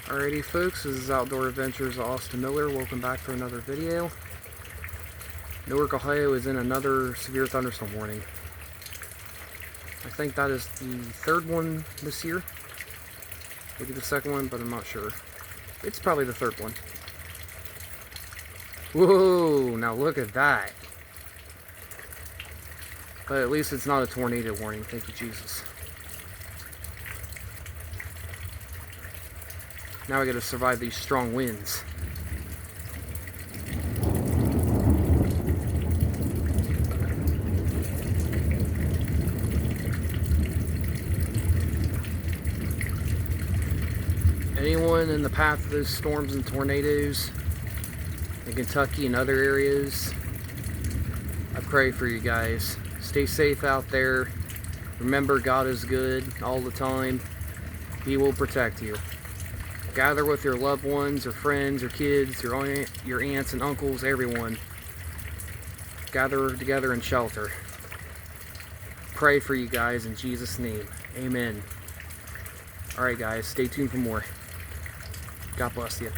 Alrighty folks, this is Outdoor Adventures Austin Miller. Welcome back to another video. Newark, Ohio is in another severe thunderstorm warning. I think that is the third one this year. Maybe the second one, but I'm not sure. It's probably the third one. Whoa, now look at that. But at least it's not a tornado warning, thank you Jesus. Now we gotta survive these strong winds. Anyone in the path of those storms and tornadoes in Kentucky and other areas, I pray for you guys. Stay safe out there. Remember, God is good all the time. He will protect you. Gather with your loved ones or friends or kids, your aunts and uncles, everyone. Gather together and shelter. Pray for you guys in Jesus' name. Amen. Alright guys, stay tuned for more. God bless you.